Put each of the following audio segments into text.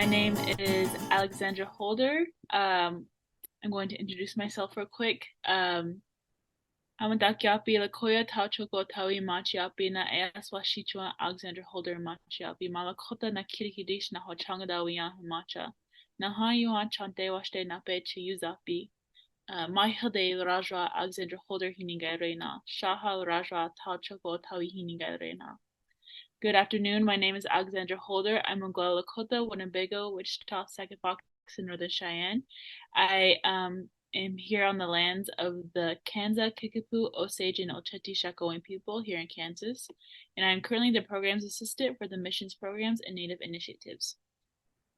name is Alexandra Holder. I'm going to introduce myself real quick. Amadakiapi Lakoya Tauchoko Tawi Machiapi na Easwashichua Alexandra Holder Machiapi Malakota na Kirikidish na Hochangadawiya Macha. Na Hayuan Chante Washte Nape Chiyuzapi. Mahilde Raja Alexandra Holder Hiningairena. Shaha Raja Tauchoko Tawi Hiningairena. Good afternoon. My name is Alexandra Holder. I'm from Guadalajara, Lakota, Winnebago, Wichita, Sac-and-Fox, and Northern Cheyenne. I am here on the lands of the Kanza, Kickapoo, Osage, and Oceti Sakowin people here in Kansas, and I'm currently the programs assistant for the missions programs and Native initiatives.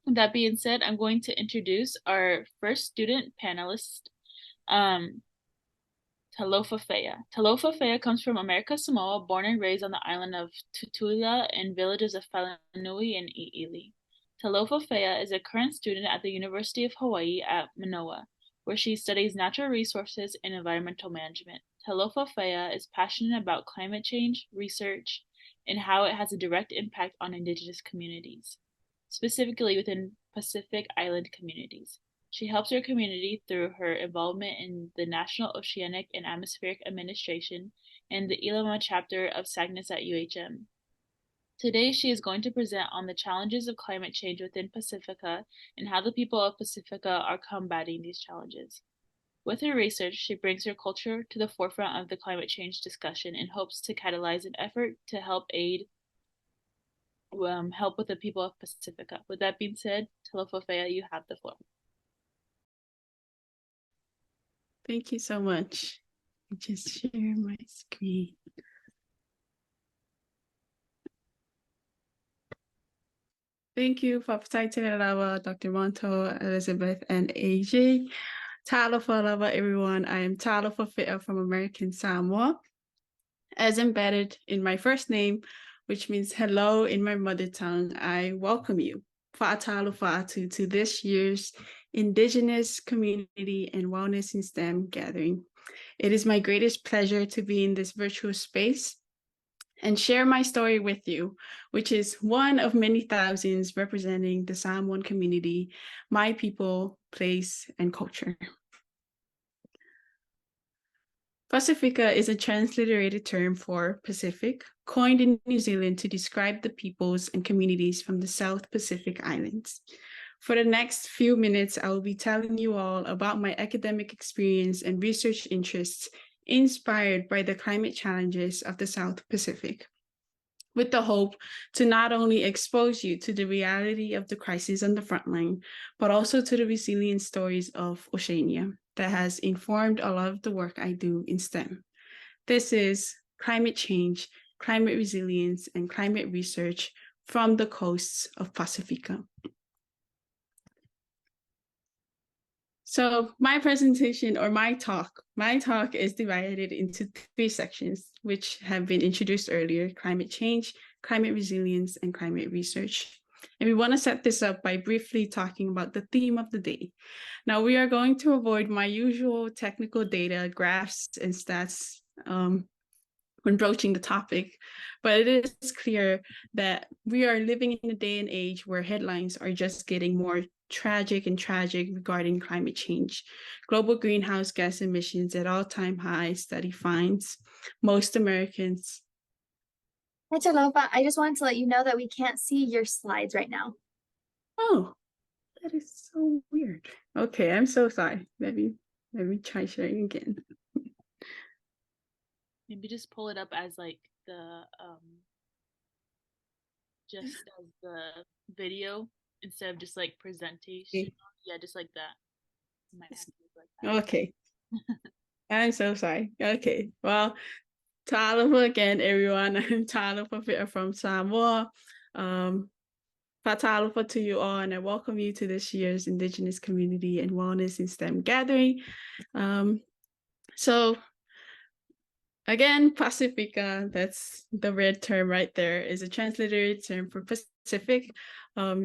With that being said, I'm going to introduce our first student panelist, Talofa Fea. Talofa Fea comes from America Samoa, born and raised on the island of Tutuila and villages of Falanui and Iili. Talofa Fea is a current student at the University of Hawaii at Manoa, where she studies natural resources and environmental management. Talofa Fea is passionate about climate change, research, and how it has a direct impact on Indigenous communities, specifically within Pacific Island communities. She helps her community through her involvement in the National Oceanic and Atmospheric Administration and the Ilama chapter of SACNAS at UHM. Today, she is going to present on the challenges of climate change within Pacifica and how the people of Pacifica are combating these challenges. With her research, she brings her culture to the forefront of the climate change discussion and hopes to catalyze an effort to help with the people of Pacifica. With that being said, Talofa Fea, you have the floor. Thank you so much. I'll just share my screen. Thank you for Lava, Dr. Monto, Elizabeth, and AJ. Talofa Lava, everyone. I am Talofa Fea from American Samoa. As embedded in my first name, which means hello in my mother tongue, I welcome you Fa'atalofa to this year's Indigenous Community and Wellness in STEM gathering. It is my greatest pleasure to be in this virtual space and share my story with you, which is one of many thousands representing the Samoan community, my people, place, and culture. Pacifica is a transliterated term for Pacific, coined in New Zealand to describe the peoples and communities from the South Pacific Islands. For the next few minutes, I will be telling you all about my academic experience and research interests inspired by the climate challenges of the South Pacific, with the hope to not only expose you to the reality of the crisis on the front line, but also to the resilient stories of Oceania that has informed a lot of the work I do in STEM. This is climate change, climate resilience, and climate research from the coasts of Pacifica. So my presentation or my talk is divided into 3 sections, which have been introduced earlier: climate change, climate resilience, and climate research. And we want to set this up by briefly talking about the theme of the day. Now, we are going to avoid my usual technical data, graphs, and stats when broaching the topic, but it is clear that we are living in a day and age where headlines are just getting more tragic regarding climate change. Global greenhouse gas emissions at all-time highs, study finds most Americans. Hi, Talofa. I just wanted to let you know that we can't see your slides right now. Oh, that is so weird. Okay, I'm so sorry. Let me try sharing again. Maybe just pull it up as like the just as the video instead of just like presentation. Okay. Yeah, just like that. Might have to look like that. Okay. I'm so sorry. Okay. Well, Talofa again, everyone. I'm Talofa from Samoa. Talofa to you all, and I welcome you to this year's Indigenous Community and Wellness in STEM gathering. So again, Pacifica, that's the red term right there, is a transliterated term for Pacific,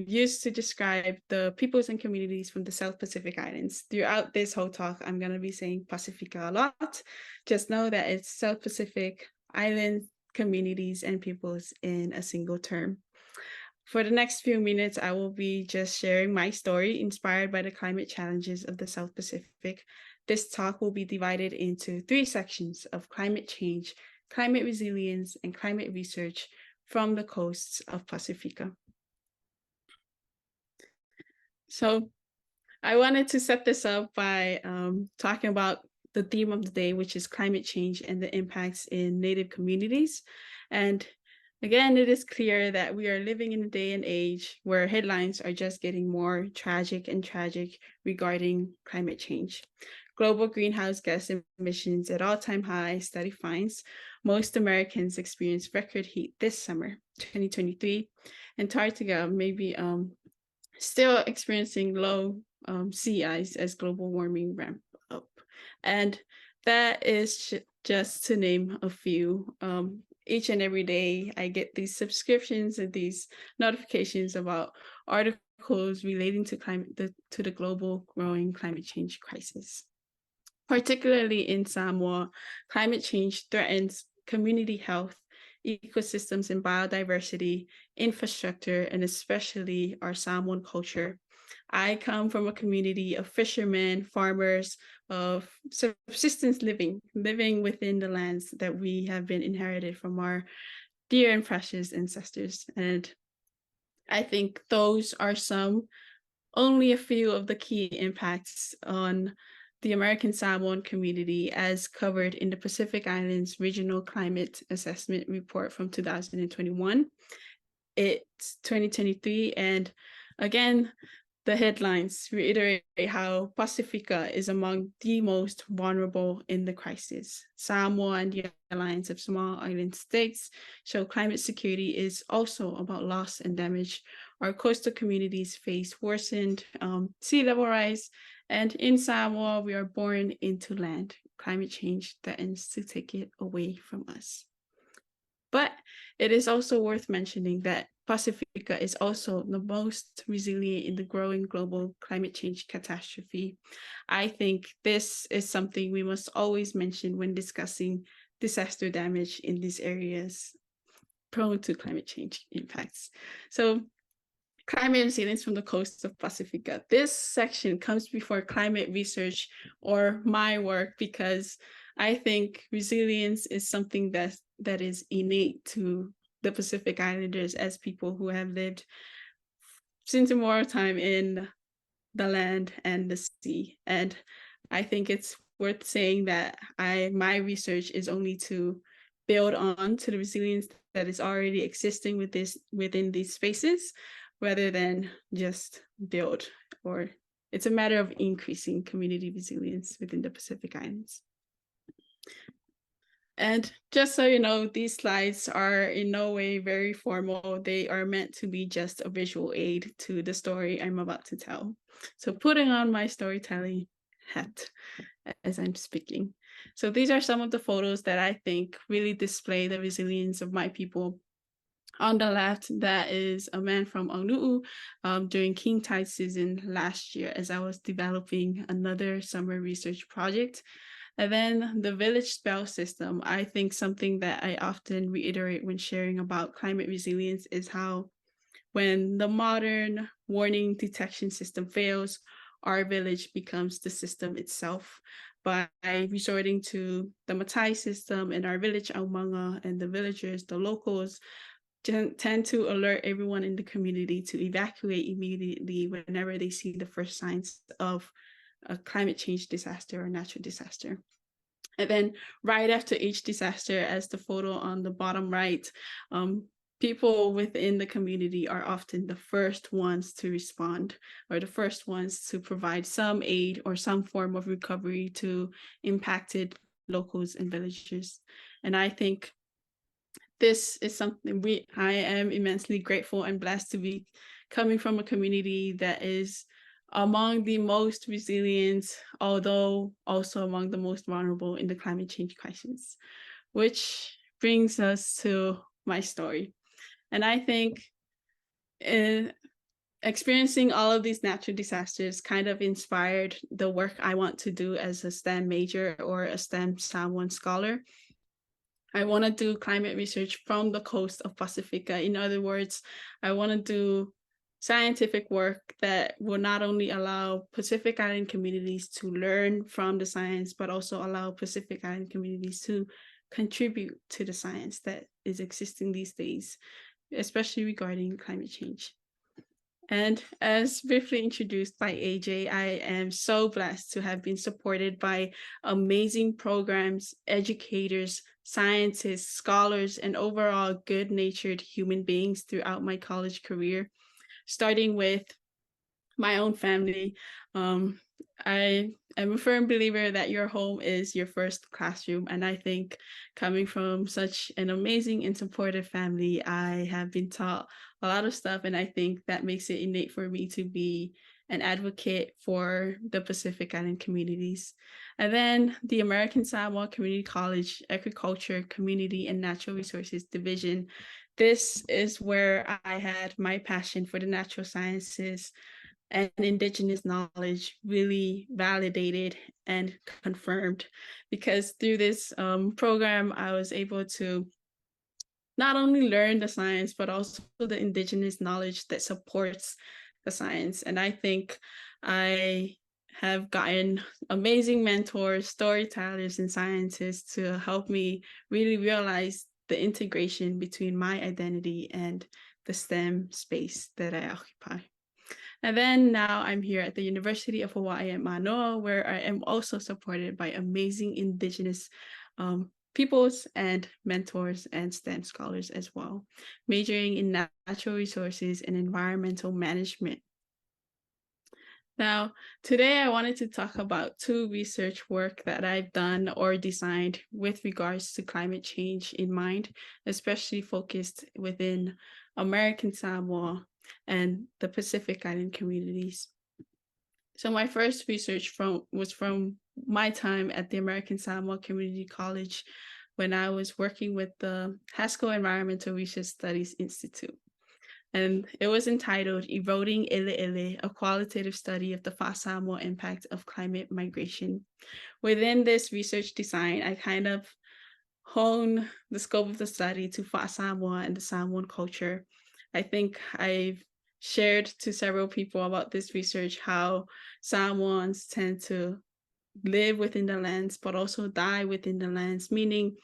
used to describe the peoples and communities from the South Pacific Islands. Throughout this whole talk, I'm going to be saying Pacifica a lot. Just know that it's South Pacific Island communities and peoples in a single term. For the next few minutes, I will be just sharing my story inspired by the climate challenges of the South Pacific. This talk will be divided into 3 sections of climate change, climate resilience, and climate research from the coasts of Pacifica. So I wanted to set this up by talking about the theme of the day, which is climate change and the impacts in Native communities. And again, it is clear that we are living in a day and age where headlines are just getting more tragic and tragic regarding climate change. Global greenhouse gas emissions at all-time high, study finds most Americans experienced record heat this summer, 2023. Antarctica may be still experiencing low sea ice as global warming ramp up. And that is just to name a few. Each and every day, I get these subscriptions and these notifications about articles relating to the global growing climate change crisis. Particularly in Samoa, climate change threatens community health, ecosystems and biodiversity, infrastructure, and especially our Samoan culture. I come from a community of fishermen, farmers, of subsistence living within the lands that we have been inherited from our dear and precious ancestors. And I think those are only a few of the key impacts on the American Samoan community as covered in the Pacific Islands Regional Climate Assessment Report from 2021. It's 2023, and again, the headlines reiterate how Pacifica is among the most vulnerable in the crisis. Samoa and the Alliance of Small Island States show climate security is also about loss and damage. Our coastal communities face worsened sea level rise, and in Samoa, we are born into land. Climate change threatens to take it away from us. But it is also worth mentioning that Pacifica is also the most resilient in the growing global climate change catastrophe. I think this is something we must always mention when discussing disaster damage in these areas prone to climate change impacts. So climate resilience from the coast of Pacifica. This section comes before climate research or my work because I think resilience is something that is innate to the Pacific Islanders as people who have lived since immemorial time in the land and the sea. And I think it's worth saying that my research is only to build on to the resilience that is already existing within these spaces, rather than just build, or it's a matter of increasing community resilience within the Pacific Islands. And just so you know, these slides are in no way very formal. They are meant to be just a visual aid to the story I'm about to tell. So putting on my storytelling hat as I'm speaking. So these are some of the photos that I think really display the resilience of my people. On the left, that is a man from Onu'u during king tide season last year as I was developing another summer research project. And then the village spell system, I think something that I often reiterate when sharing about climate resilience is how when the modern warning detection system fails, our village becomes the system itself. By resorting to the Matai system in our village, Aumanga, and the villagers, the locals, tend to alert everyone in the community to evacuate immediately whenever they see the first signs of a climate change disaster or natural disaster. And then right after each disaster, as the photo on the bottom right, people within the community are often the first ones to respond or the first ones to provide some aid or some form of recovery to impacted locals and villagers. And I think this is something I am immensely grateful and blessed to be coming from a community that is among the most resilient, although also among the most vulnerable in the climate change crisis, which brings us to my story. And I think experiencing all of these natural disasters kind of inspired the work I want to do as a STEM major or a STEM Samoan scholar. I want to do climate research from the coast of Pacifica. In other words, I want to do scientific work that will not only allow Pacific Island communities to learn from the science, but also allow Pacific Island communities to contribute to the science that is existing these days, especially regarding climate change. And as briefly introduced by AJ, I am so blessed to have been supported by amazing programs, educators, scientists, scholars, and overall good-natured human beings throughout my college career, starting with my own family. I am a firm believer that your home is your first classroom. And I think coming from such an amazing and supportive family, I have been taught a lot of stuff. And I think that makes it innate for me to be an advocate for the Pacific Island communities. And then the American Samoa Community College Agriculture, Community, and Natural Resources Division. This is where I had my passion for the natural sciences and Indigenous knowledge really validated and confirmed, because through this program, I was able to not only learn the science, but also the Indigenous knowledge that supports the science. And I think I have gotten amazing mentors, storytellers, and scientists to help me really realize the integration between my identity and the STEM space that I occupy. And then now I'm here at the University of Hawaii at Manoa, where I am also supported by amazing Indigenous peoples and mentors and STEM scholars as well, majoring in natural resources and environmental management. Now, today I wanted to talk about two research work that I've done or designed with regards to climate change in mind, especially focused within American Samoa and the Pacific Island communities. So my first research was from my time at the American Samoa Community College when I was working with the Haskell Environmental Research Studies Institute. And it was entitled Eroding Ele, a qualitative study of the Fa'asamoa impact of climate migration. Within this research design, I kind of hone the scope of the study to Fa'asamoa and the Samoan culture. I think I've shared to several people about this research how Samoans tend to live within the lands, but also die within the lands, meaning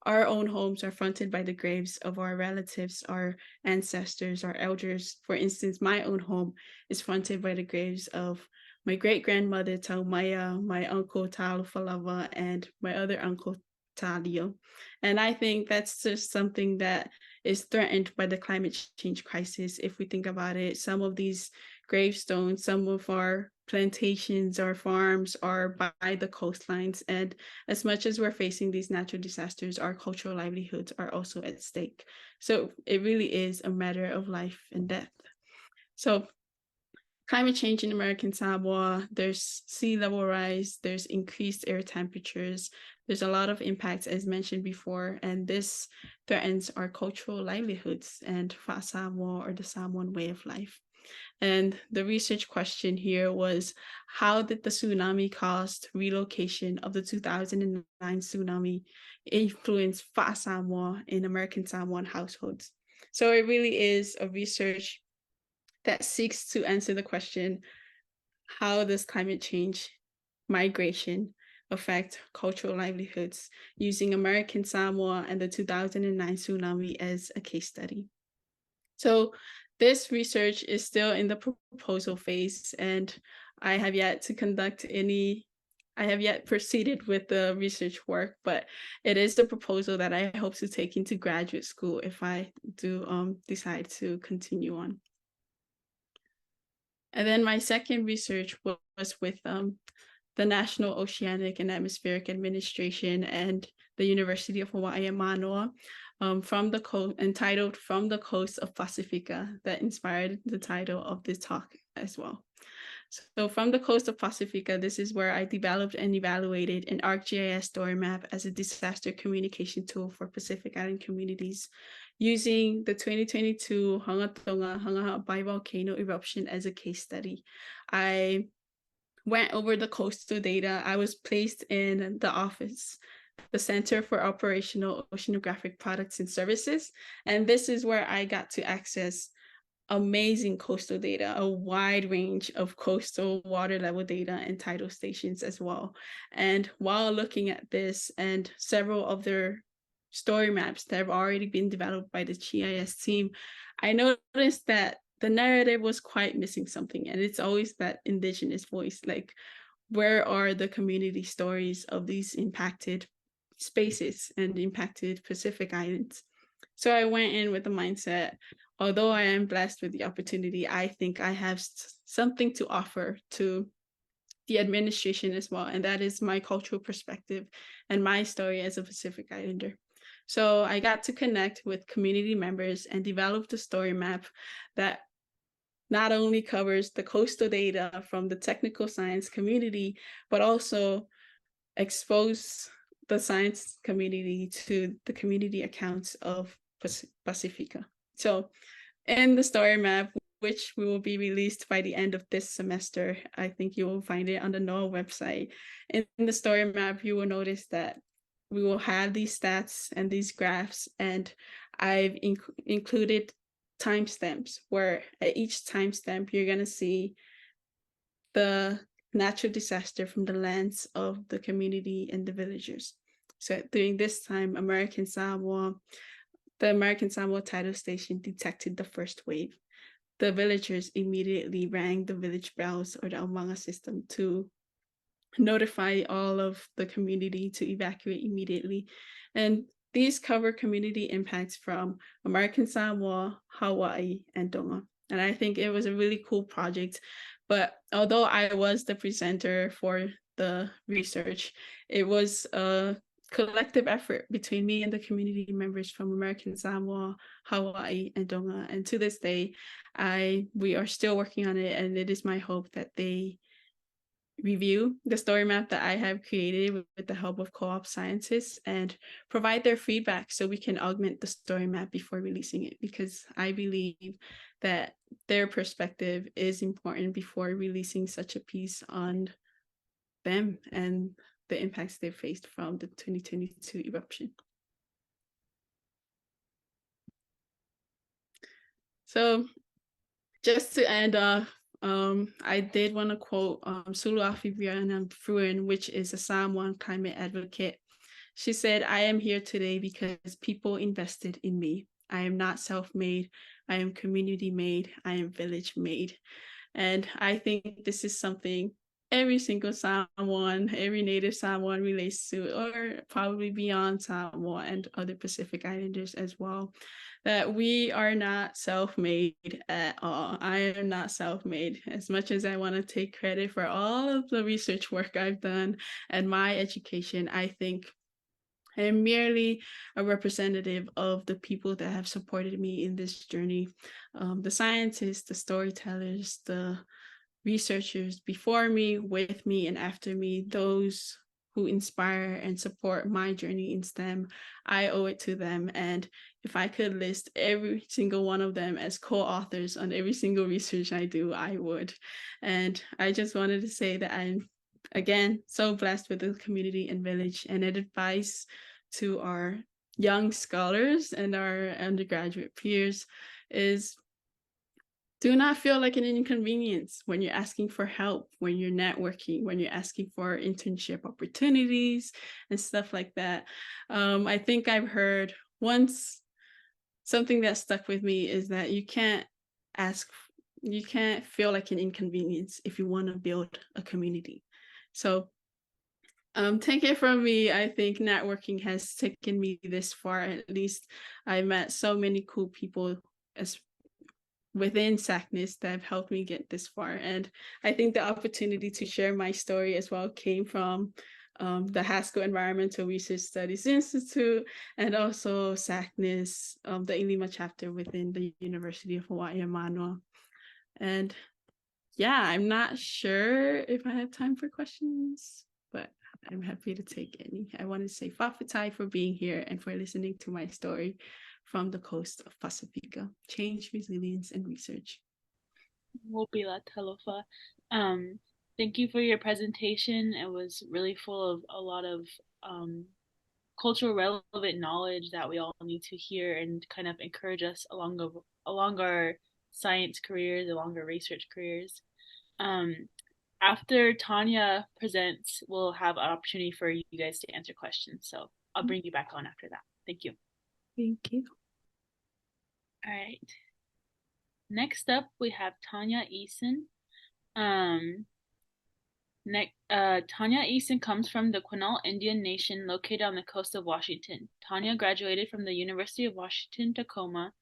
our own homes are fronted by the graves of our relatives, our ancestors, our elders. For instance, my own home is fronted by the graves of my great-grandmother, Taumaya, my uncle, Talofa, and my other uncle, Talia. And I think that's just something that is threatened by the climate change crisis. If we think about it, some of these gravestones, some of our plantations, our farms are by the coastlines. And as much as we're facing these natural disasters, our cultural livelihoods are also at stake. So it really is a matter of life and death. So climate change in American Samoa, there's sea level rise, there's increased air temperatures, there's a lot of impacts as mentioned before, and this threatens our cultural livelihoods and Fa'asamoa, or the Samoan way of life. And the research question here was, how did the tsunami caused relocation of the 2009 tsunami influence Fa'asamoa in American Samoan households? So it really is a research that seeks to answer the question, how does climate change migration affect cultural livelihoods, using American Samoa and the 2009 tsunami as a case study. So this research is still in the proposal phase, and I have yet proceeded with the research work, but it is the proposal that I hope to take into graduate school if I do decide to continue on. And then my second research was with the National Oceanic and Atmospheric Administration and the University of Hawaii at Manoa, entitled From the Coast of Pacifica, that inspired the title of this talk as well. So from the coast of Pacifica, this is where I developed and evaluated an ArcGIS story map as a disaster communication tool for Pacific Island communities, using the 2022 Hangatonga Hangahapai volcano eruption as a case study. I went over the coastal data. I was placed in the office, the Center for Operational Oceanographic Products and Services. And this is where I got to access amazing coastal data, a wide range of coastal water level data and tidal stations as well. And while looking at this and several of their story maps that have already been developed by the GIS team, I noticed that the narrative was quite missing something. And it's always that Indigenous voice, like, where are the community stories of these impacted spaces and impacted Pacific Islands? So I went in with the mindset, although I am blessed with the opportunity, I think I have something to offer to the administration as well. And that is my cultural perspective and my story as a Pacific Islander. So I got to connect with community members and develop the story map that not only covers the coastal data from the technical science community, but also expose the science community to the community accounts of Pacifica. So in the story map, which will be released by the end of this semester, I think you will find it on the NOAA website. In the story map, you will notice that we will have these stats and these graphs, and I've included timestamps where at each timestamp you're going to see the natural disaster from the lens of the community and the villagers. So during this time, the American Samoa tidal station detected the first wave. The villagers immediately rang the village bells or the Omanga system to notify all of the community to evacuate immediately. And these cover community impacts from American Samoa, Hawaii, and Tonga. And I think it was a really cool project. But although I was the presenter for the research, it was a collective effort between me and the community members from American Samoa, Hawaii, and Tonga. And to this day, we are still working on it, and it is my hope that they review the story map that I have created with the help of co-op scientists and provide their feedback so we can augment the story map before releasing it, because I believe that their perspective is important before releasing such a piece on them and the impacts they faced from the 2022 eruption. So just to end off, I did want to quote Suluafi Brianna Fruin, which is a Samoan climate advocate. She said, "I am here today because people invested in me. I am not self-made. I am community-made. I am village-made." And I think this is something every single Samoan, every native Samoan relates to, or probably beyond Samoa and other Pacific Islanders as well, that we are not self-made at all. I am not self-made. As much as I want to take credit for all of the research work I've done and my education, I think I am merely a representative of the people that have supported me in this journey. The scientists, the storytellers, the researchers before me, with me, and after me, those who inspire and support my journey in STEM, I owe it to them. And if I could list every single one of them as co-authors on every single research I do, I would. And I just wanted to say that I'm, again, so blessed with the community and village, and advice to our young scholars and our undergraduate peers is, do not feel like an inconvenience when you're asking for help, when you're networking, when you're asking for internship opportunities and stuff like that. I think I've heard once, something that stuck with me is that you can't feel like an inconvenience if you want to build a community. So take it from me, I think networking has taken me this far. At least I met so many cool people as within SACNAS that have helped me get this far. And I think the opportunity to share my story as well came from the Haskell Environmental Research Studies Institute, and also SACNAS, the Ilima chapter within the University of Hawaii and Manoa. And yeah, I'm not sure if I have time for questions, but I'm happy to take any. I want to say Fafatai for being here and for listening to my story from the coast of Pacifica, change, resilience, and research. Wopila Talofa. Thank you for your presentation. It was really full of a lot of cultural relevant knowledge that we all need to hear and kind of encourage us along our science careers, along our research careers. Um, After Tanya presents, we'll have an opportunity for you guys to answer questions. So I'll bring you back on after that. Thank you. Thank you. All right. Next up, we have Tanya Eison. Um, Tanya Eison comes from the Quinault Indian Nation located on the coast of Washington. Tanya graduated from the University of Washington, Tacoma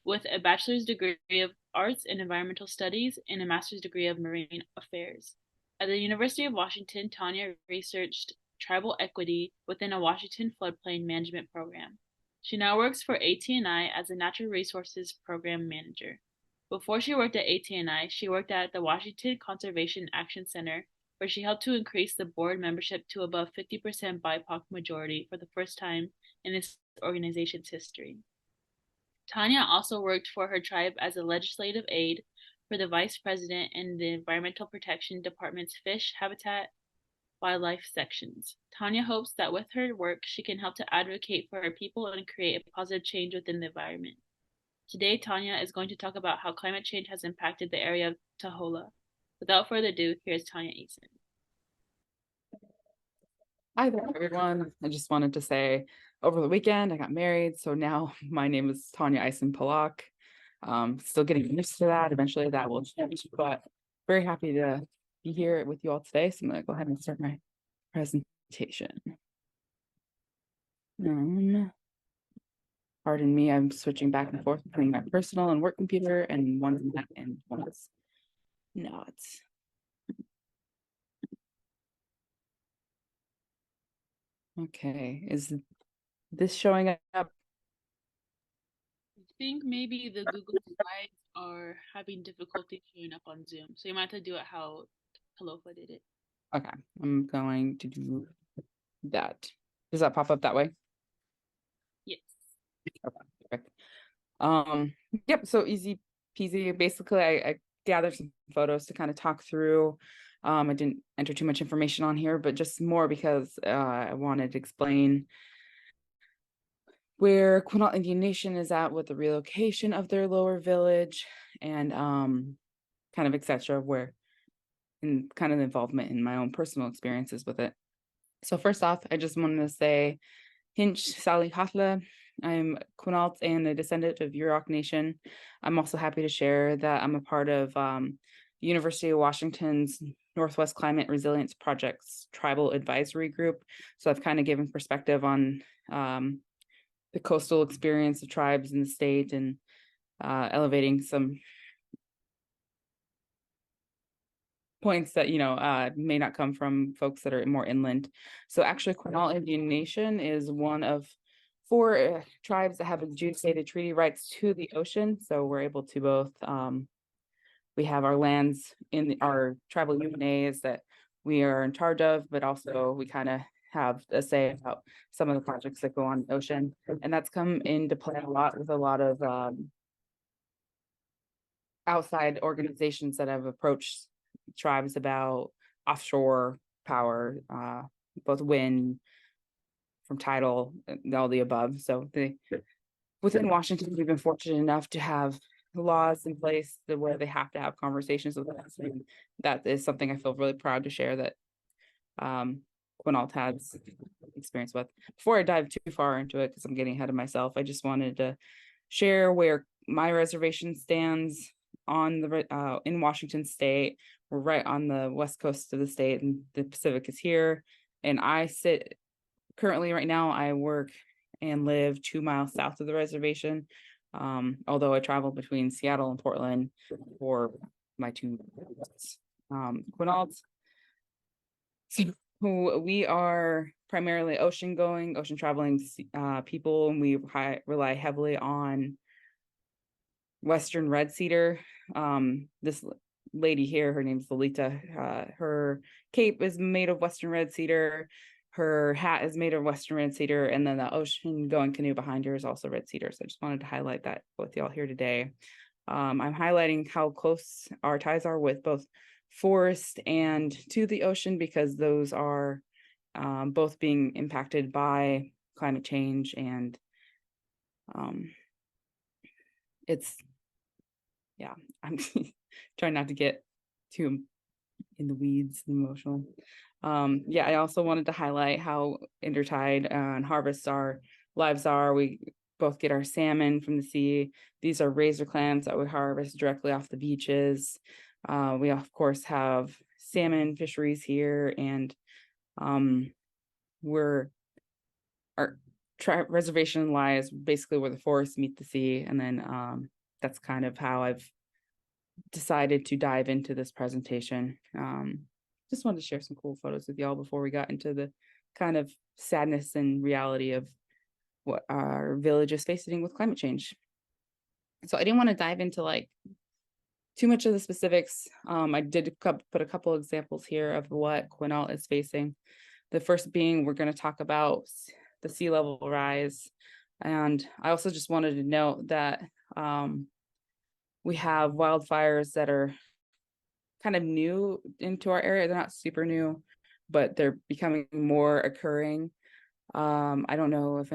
with a bachelor's degree of arts in environmental studies and a master's degree of marine affairs. At the University of Washington, Tanya researched tribal equity within a Washington floodplain management program. She now works for AT&I as a natural resources program manager. Before she worked at AT&I, she worked at the Washington Conservation Action Center, where she helped to increase the board membership to above 50% BIPOC majority for the first time in this organization's history. Tanya also worked for her tribe as a legislative aide for the vice president in the Environmental Protection Department's Fish, Habitat, Wildlife sections. Tanya hopes that with her work, she can help to advocate for her people and create a positive change within the environment. Today, Tanya is going to talk about how climate change has impacted the area of Tahola. Without further ado, here's Tanya Eison. Hi there, everyone. I just wanted to say over the weekend, I got married. So now my name is Tanya Eison Palak. Still getting used to that. Eventually that will change, but very happy to be here with you all today. So I'm going to go ahead and start my presentation. Pardon me, I'm switching back and forth between my personal and work computer, and one's not and one's not. Okay, is this showing up? I think maybe the Google Slides are having difficulty showing up on Zoom. So you might have to do it how Talofa did it. Okay, I'm going to do that. Does that pop up that way? Yes. Okay, perfect. Yep, so easy peasy. Basically, I gathered some photos to kind of talk through. I didn't enter too much information on here, but just more because I wanted to explain where Quinault Indian Nation is at with the relocation of their lower village and kind of etc. where and kind of involvement in my own personal experiences with it. So first off, I just wanted to say Hinch Sally Hatla. I'm Quinault and a descendant of Yurok Nation. I'm also happy to share that I'm a part of the University of Washington's Northwest Climate Resilience Project's Tribal Advisory Group. So I've kind of given perspective on the coastal experience of tribes in the state and elevating some points that may not come from folks that are more inland. So actually, Quinault Indian Nation is one of 4 tribes that have adjudicated treaty rights to the ocean. So we're able to both we have our lands in our tribal UNAs that we are in charge of, but also we kind of have a say about some of the projects that go on the ocean, and that's come into play a lot with a lot of outside organizations that have approached tribes about offshore power, both wind, from tidal, and all the above. So within Washington, we've been fortunate enough to have laws in place where they have to have conversations with us. And that is something I feel really proud to share that Quinault has experience with. Before I dive too far into it, because I'm getting ahead of myself, I just wanted to share where my reservation stands on the in Washington State. We're right on the west coast of the state, and the Pacific is here. And I sit currently right now, I work and live 2 miles south of the reservation. Although I travel between Seattle and Portland for my 2 Quinault. So we are primarily ocean traveling people, and we rely heavily on Western red cedar. This lady here, her name's Lolita. Her cape is made of Western red cedar. Her hat is made of Western red cedar, and then the ocean going canoe behind her is also red cedar. So I just wanted to highlight that with y'all here today. I'm highlighting how close our ties are with both forest and to the ocean, because those are both being impacted by climate change, and it's, yeah, I'm trying not to get too in the weeds and emotional. Yeah, I also wanted to highlight how intertide and harvest our lives are. We both get our salmon from the sea. These are razor clams that we harvest directly off the beaches. We of course have salmon fisheries here, and our reservation lies basically where the forests meet the sea, and then that's kind of how I've decided to dive into this presentation. Just wanted to share some cool photos with y'all before we got into the kind of sadness and reality of what our village is facing with climate change. So I didn't want to dive into like too much of the specifics. I did put a couple examples here of what Quinault is facing. The first being, we're going to talk about the sea level rise. And I also just wanted to note that we have wildfires that are kind of new into our area. They're not super new, but they're becoming more occurring. I don't know if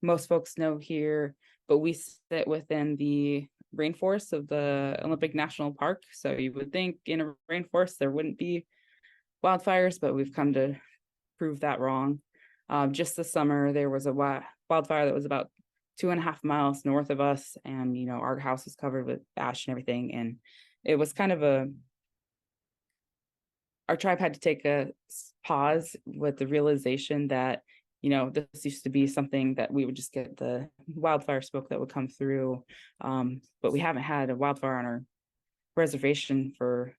most folks know here, but we sit within the rainforest of the Olympic National Park. So you would think in a rainforest there wouldn't be wildfires, but we've come to prove that wrong. Just this summer, there was a wildfire that was about 2.5 miles north of us, and our house was covered with ash and everything. And it was kind of our tribe had to take a pause with the realization that this used to be something that we would just get the wildfire smoke that would come through, but we haven't had a wildfire on our reservation for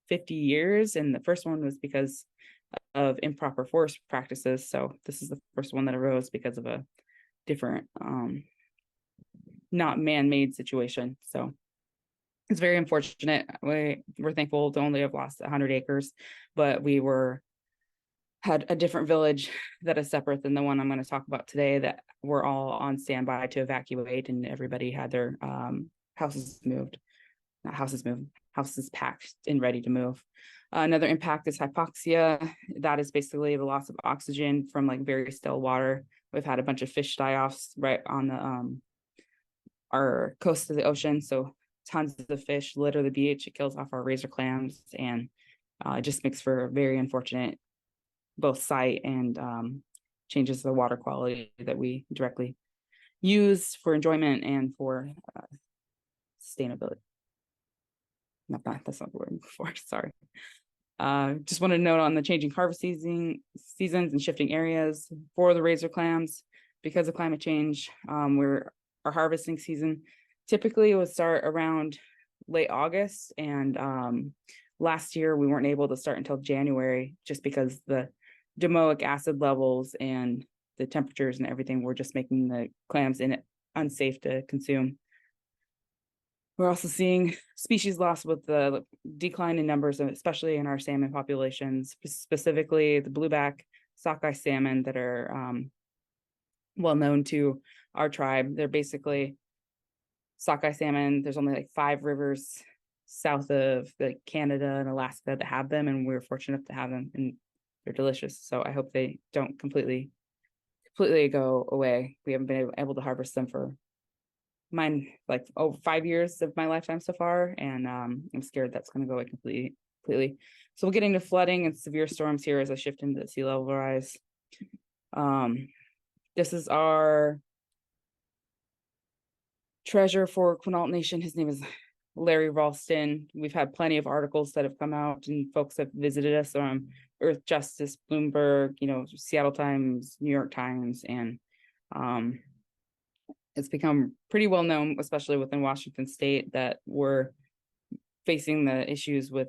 50 years, and the first one was because of improper forest practices. So this is the first one that arose because of a different not man-made situation. So it's very unfortunate. We're thankful to only have lost 100 acres, but we had a different village that is separate than the one I'm going to talk about today, that we're all on standby to evacuate, and everybody had their houses packed and ready to move. Another impact is hypoxia. That is basically the loss of oxygen from like very still water. We've had a bunch of fish die-offs right on the our coast of the ocean. So tons of fish litter the beach. It kills off our razor clams, and it just makes for a very unfortunate both sight and changes the water quality that we directly use for enjoyment and for sustainability. That's not the word before, sorry. Just want to note on the changing harvest seasons and shifting areas for the razor clams. Because of climate change, our harvesting season typically would start around late August, and last year we weren't able to start until January just because the domoic acid levels and the temperatures and everything were just making the clams in it unsafe to consume. We're also seeing species loss with the decline in numbers, especially in our salmon populations, specifically the blueback sockeye salmon that are well known to our tribe. They're basically sockeye salmon. There's only like 5 rivers south of Canada and Alaska that have them, and we're fortunate enough to have them, and they're delicious. So I hope they don't completely go away. We haven't been able to harvest them for like over 5 years of my lifetime so far, and I'm scared that's going to go away completely. So we'll get into flooding and severe storms here as I shift into the sea level rise. This is our treasurer for Quinault Nation. His name is Larry Ralston. We've had plenty of articles that have come out, and folks have visited us on Earth Justice, Bloomberg, Seattle Times, New York Times, and it's become pretty well known, especially within Washington State, that we're facing the issues with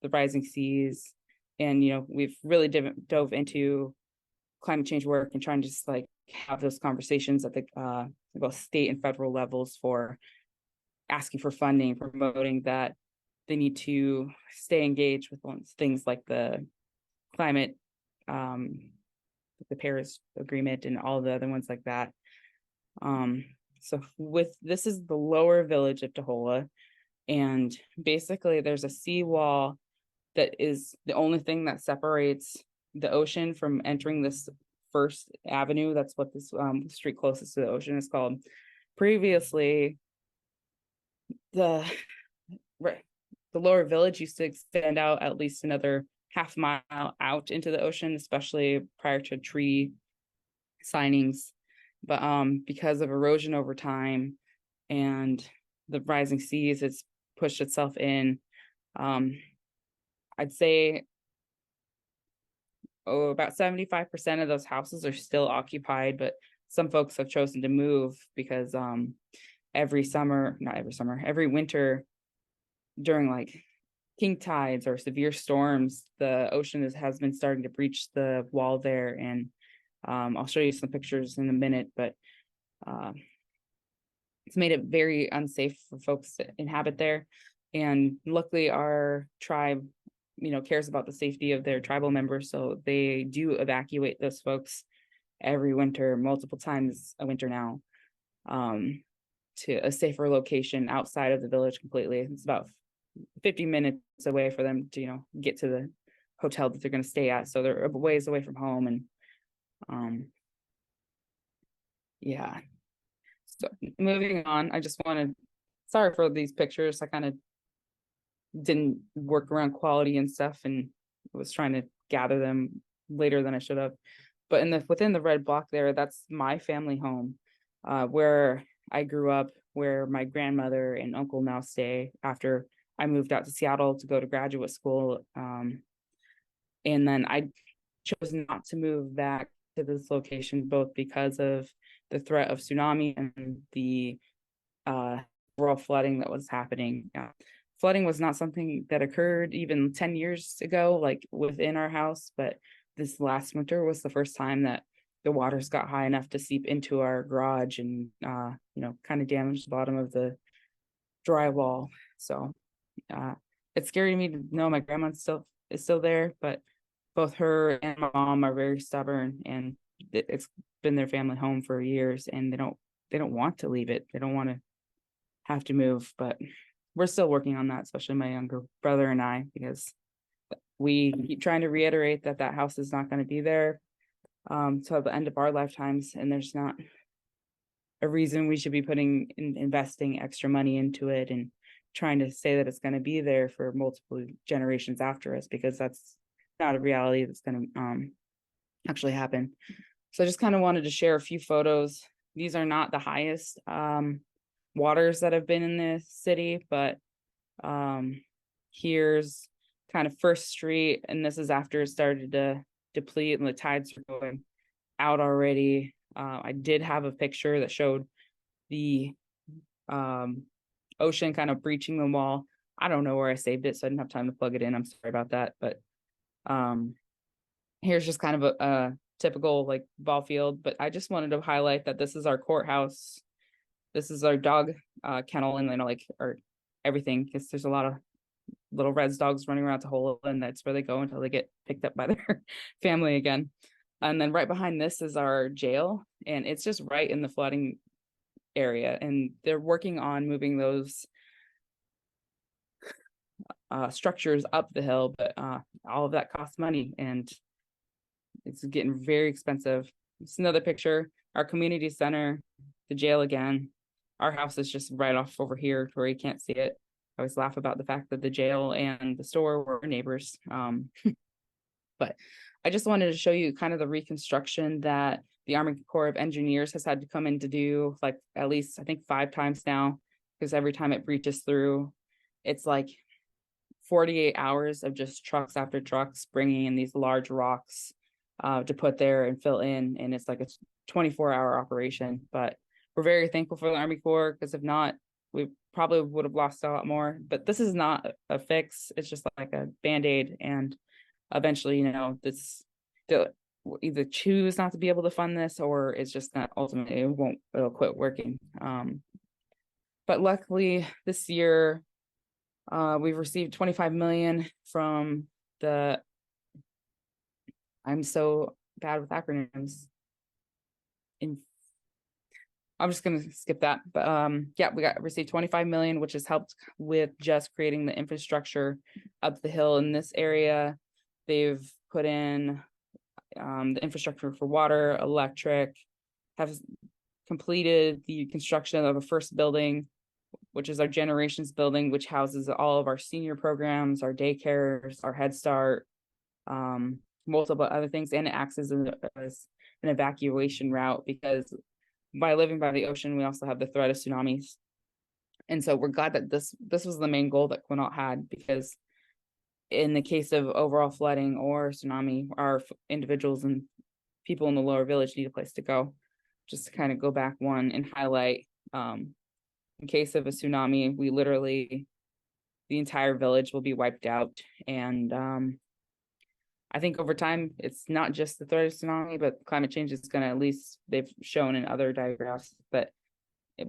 the rising seas. And, we've really dove into climate change work and trying to just like have those conversations at the both state and federal levels for asking for funding, promoting that they need to stay engaged with things like the climate, the Paris Agreement, and all the other ones like that. So this is the lower village of Tahola, and basically there's a seawall that is the only thing that separates the ocean from entering this First Avenue. That's what this street closest to the ocean is called. Previously, the lower village used to extend out at least another half-mile out into the ocean, especially prior to tree signings. But because of erosion over time and the rising seas, it's pushed itself in. I'd say about 75% of those houses are still occupied, but some folks have chosen to move because every winter during like king tides or severe storms, the ocean has been starting to breach the wall there. And I'll show you some pictures in a minute, but it's made it very unsafe for folks to inhabit there. And luckily our tribe, cares about the safety of their tribal members. So they do evacuate those folks every winter, multiple times a winter now, to a safer location outside of the village completely. It's about 50 minutes away for them to, get to the hotel that they're going to stay at. So they're a ways away from home. And yeah. So moving on, I just wanted, sorry for these pictures. I kind of didn't work around quality and stuff and was trying to gather them later than I should have. But within the red block there, that's my family home, where I grew up, where my grandmother and uncle now stay after I moved out to Seattle to go to graduate school. And then I chose not to move back to this location, both because of the threat of tsunami and the rural flooding that was happening. Flooding was not something that occurred even 10 years ago, like within our house, but this last winter was the first time that the waters got high enough to seep into our garage and, kind of damage the bottom of the drywall. So it's scary to me to know my grandma is still there, but both her and my mom are very stubborn, and it's been their family home for years, and they don't want to leave it. They don't want to have to move, but we're still working on that, especially my younger brother and I, because we keep trying to reiterate that house is not going to be there till the end of our lifetimes, and there's not a reason we should be investing extra money into it and trying to say that it's going to be there for multiple generations after us, because that's not a reality that's going to actually happen. So I just kind of wanted to share a few photos. These are not the highest waters that have been in the city, but here's kind of First Street, and this is after it started to deplete and the tides were going out already. I did have a picture that showed the ocean kind of breaching the wall. I don't know where I saved it, so I didn't have time to plug it in. I'm sorry about that. But here's just kind of a typical like ball field. But I just wanted to highlight that this is our courthouse. This is our dog kennel, and our everything, because there's a lot of little res dogs running around Talofa, and that's where they go until they get picked up by their family again. And then right behind this is our jail, and it's just right in the flooding area, and they're working on moving those structures up the hill, but all of that costs money, and it's getting very expensive. It's another picture, our community center, the jail again. Our house is just right off over here where you can't see it. I always laugh about the fact that the jail and the store were neighbors. But I just wanted to show you kind of the reconstruction that the Army Corps of Engineers has had to come in to do, like at least I think 5 times now, because every time it breaches through, it's like 48 hours of just trucks after trucks bringing in these large rocks to put there and fill in, and it's like a 24-hour operation. But we're very thankful for the Army Corps, because if not, we probably would have lost a lot more. But this is not a fix. It's just like a Band-Aid, and eventually, they'll either choose not to be able to fund this, or it's just not, ultimately it'll quit working. But luckily this year, we've received 25 million from the, I'm so bad with acronyms. I'm just going to skip that. But yeah, we received 25 million, which has helped with just creating the infrastructure up the hill in this area. They've put in the infrastructure for water, electric, have completed the construction of a first building, which is our generations building, which houses all of our senior programs, our daycares, our Head Start, multiple other things, and it acts as an evacuation route, because by living by the ocean, we also have the threat of tsunamis. And so we're glad that this was the main goal that Quinault had, because in the case of overall flooding or tsunami, our individuals and people in the lower village need a place to go. Just to kind of go back one and highlight, in case of a tsunami, we literally, the entire village will be wiped out. And I think over time, it's not just the threat of tsunami, but climate change is going to, at least they've shown in other diagraphs, that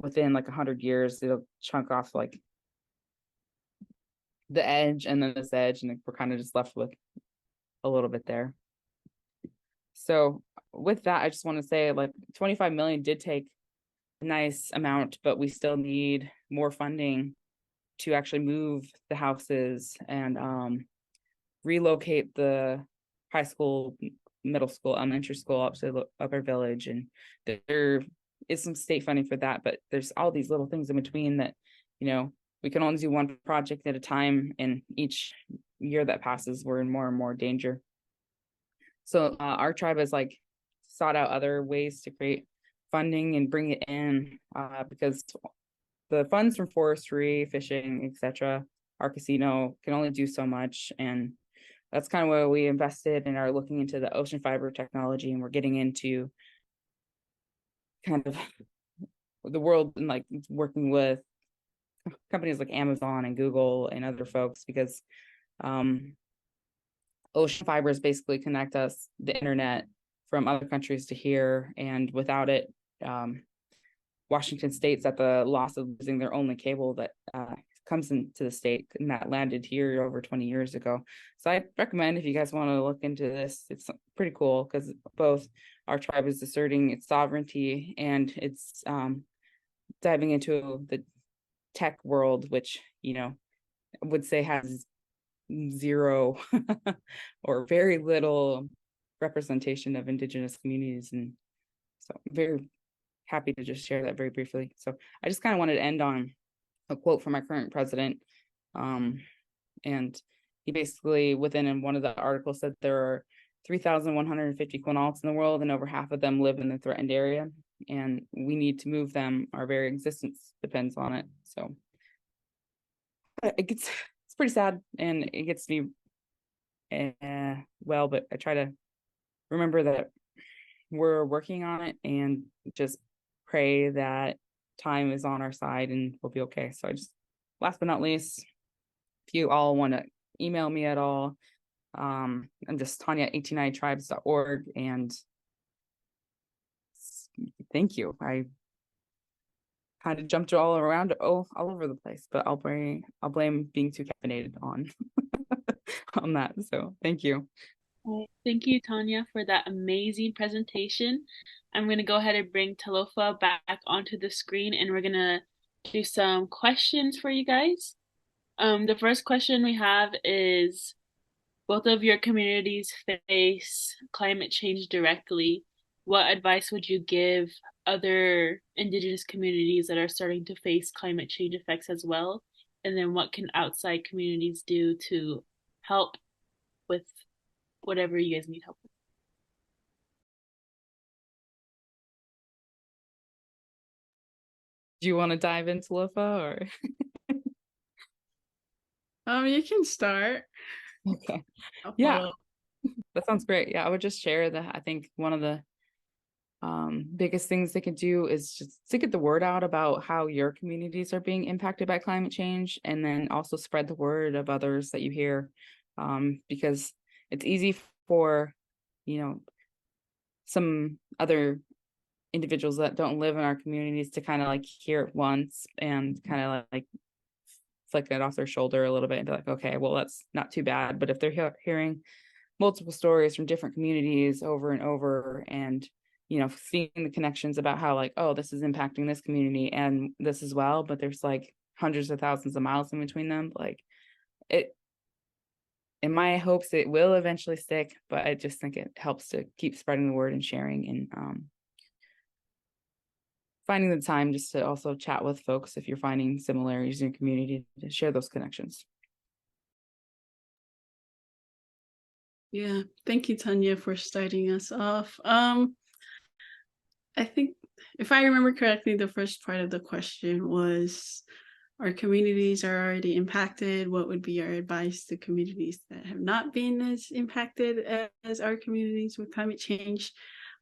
within like 100 years, it'll chunk off like the edge and then this edge, and we're kind of just left with a little bit there. So with that, I just want to say, like, 25 million did take a nice amount, but we still need more funding to actually move the houses and relocate the high school, middle school, elementary school up to the upper village. And there is some state funding for that, but there's all these little things in between that, you know, we can only do one project at a time, and each year that passes, we're in more and more danger. So our tribe has like sought out other ways to create funding and bring it in, because the funds from forestry, fishing, etc., our casino can only do so much. And that's kind of where we invested and are looking into the ocean fiber technology, and we're getting into kind of the world and like working with companies like Amazon and Google and other folks, because ocean fibers basically connect us, the internet, from other countries to here. And without it, Washington State's at the loss of losing their only cable that comes into the state, and that landed here over 20 years ago. So I recommend, if you guys want to look into this, it's pretty cool, because both our tribe is asserting its sovereignty, and it's diving into the tech world, which, you know, I would say has zero or very little representation of Indigenous communities. And so I'm very happy to just share that very briefly. So I just kind of wanted to end on a quote from our current president. And he basically, within one of the articles, said there are 3,150 Quinaults in the world, and over half of them live in the threatened area, and we need to move them. Our very existence depends on it. So it's pretty sad, and it gets me well, but I try to remember that we're working on it, and just pray that time is on our side and we'll be okay. So I just, last but not least, if you all want to email me at all, I'm just Tanya@89tribes.org, and thank you. I kind of jumped all around, all over the place, but I'll blame being too caffeinated on on that. So thank you. Thank you, Tanya, for that amazing presentation. I'm going to go ahead and bring Talofa back onto the screen, and we're going to do some questions for you guys. The first question we have is, both of your communities face climate change directly. What advice would you give other Indigenous communities that are starting to face climate change effects as well? And then what can outside communities do to help with whatever you guys need help with? Do you want to dive into Talofa, or? You can start. Okay. Yeah, that sounds great. Yeah, I would just share that I think one of the biggest things they can do is just to get the word out about how your communities are being impacted by climate change, and then also spread the word of others that you hear, because it's easy for, you know, some other individuals that don't live in our communities to kind of like hear it once and kind of like flick it off their shoulder a little bit and be like, okay, well, that's not too bad. But if they're hearing multiple stories from different communities over and over, and, you know, seeing the connections about how like, oh, this is impacting this community and this as well, but there's like hundreds of thousands of miles in between them, like in my hopes it will eventually stick, but I just think it helps to keep spreading the word and sharing, and finding the time just to also chat with folks if you're finding similarities in your community, to share those connections. Yeah, thank you, Tanya, for starting us off. I think if I remember correctly, the first part of the question was, our communities are already impacted. What would be your advice to communities that have not been as impacted as our communities with climate change?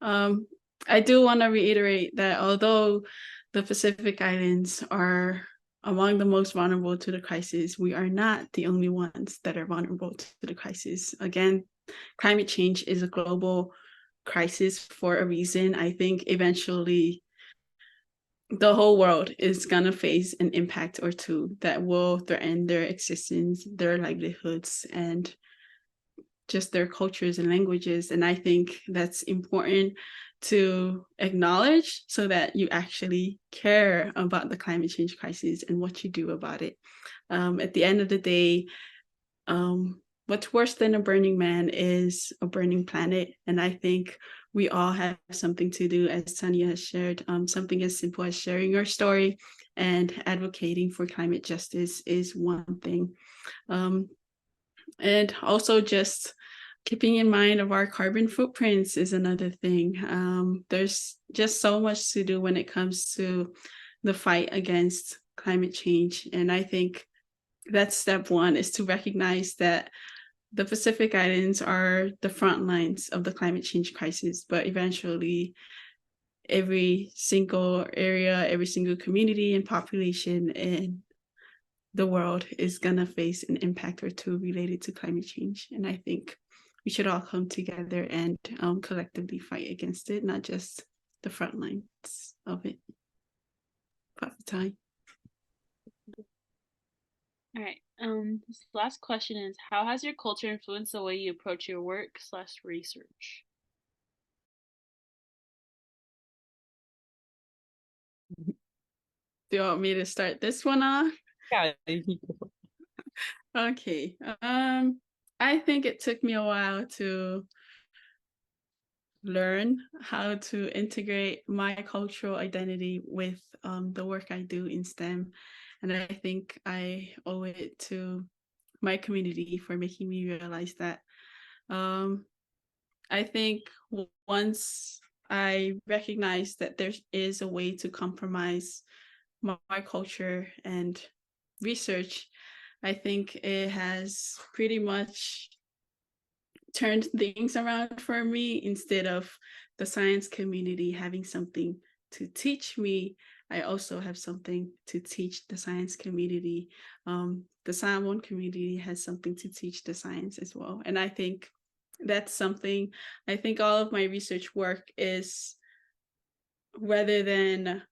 I do want to reiterate that although the Pacific Islands are among the most vulnerable to the crisis, we are not the only ones that are vulnerable to the crisis. Again, climate change is a global crisis for a reason. I think eventually the whole world is going to face an impact or two that will threaten their existence, their livelihoods, and just their cultures and languages. And I think that's important to acknowledge so that you actually care about the climate change crisis and what you do about it. At the end of the day, what's worse than a burning man is a burning planet. And I think we all have something to do, as Tanya has shared. Something as simple as sharing your story and advocating for climate justice is one thing. And also just keeping in mind of our carbon footprints is another thing. There's just so much to do when it comes to the fight against climate change. And I think that's step one, is to recognize that the Pacific Islands are the front lines of the climate change crisis, but eventually every single area, every single community and population in the world is going to face an impact or two related to climate change. And I think we should all come together and collectively fight against it, not just the front lines of it. Time. All right. This last question is, how has your culture influenced the way you approach your work/research? Do you want me to start this one off? Yeah. Okay. I think it took me a while to learn how to integrate my cultural identity with the work I do in STEM. And I think I owe it to my community for making me realize that. I think once I recognized that there is a way to compromise my culture and research, I think it has pretty much turned things around for me. Instead of the science community having something to teach me, I also have something to teach the science community. The Samoan community has something to teach the science as well. And I think that's something, I think all of my research work is, rather than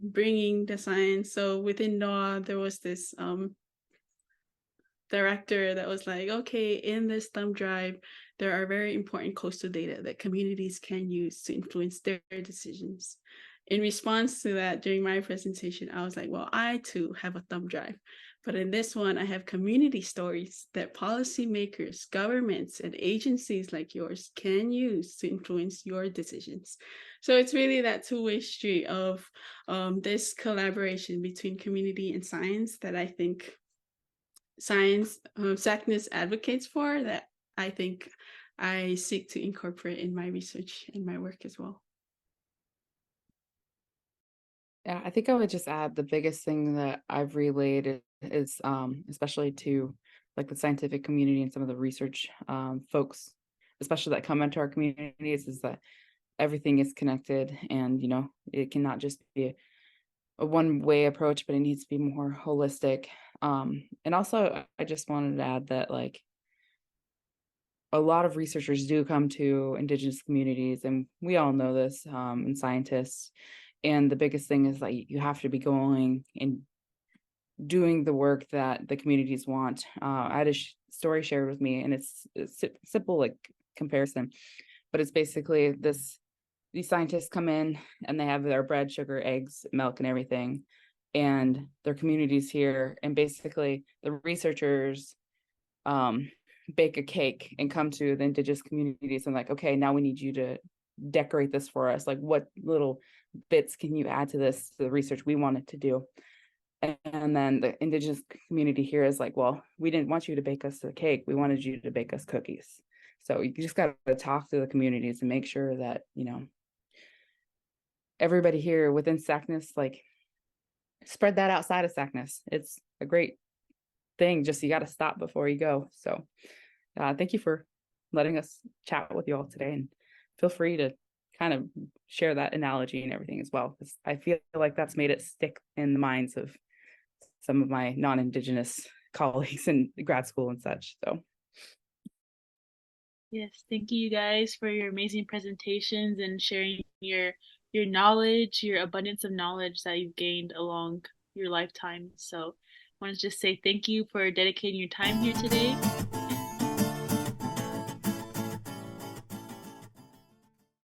bringing the science. So within NOAA, there was this director that was like, okay, in this thumb drive, there are very important coastal data that communities can use to influence their decisions. In response to that, during my presentation, I was like, well, I too have a thumb drive. But in this one, I have community stories that policymakers, governments, and agencies like yours can use to influence your decisions. So it's really that two-way street of this collaboration between community and science that I think science SACNAS advocates for, that I think I seek to incorporate in my research and my work as well. Yeah, I think I would just add the biggest thing that I've relayed is especially to like the scientific community and some of the research folks, especially that come into our communities, is that everything is connected, and it cannot just be a one-way approach, but it needs to be more holistic. And also I just wanted to add that like a lot of researchers do come to Indigenous communities, and we all know this, and scientists. And the biggest thing is that you have to be going and doing the work that the communities want. I had a story shared with me, and it's simple like comparison, but it's basically these scientists come in and they have their bread, sugar, eggs, milk, and everything, and their communities here, and basically the researchers bake a cake and come to the Indigenous communities and like, okay, now we need you to decorate this for us. Like, what little bits can you add to this, to the research we wanted to do? And then the Indigenous community here is like, well, we didn't want you to bake us the cake. We wanted you to bake us cookies. So you just got to talk to the communities and make sure that, you know, everybody here within SACNAS, like, spread that outside of SACNAS. It's a great thing. Just, you got to stop before you go. So thank you for letting us chat with you all today, and feel free to kind of share that analogy and everything as well, because I feel like that's made it stick in the minds of some of my non-Indigenous colleagues in grad school and such. So Yes, thank you guys for your amazing presentations and sharing your knowledge, your abundance of knowledge that you've gained along your lifetime. So I want to just say thank you for dedicating your time here today.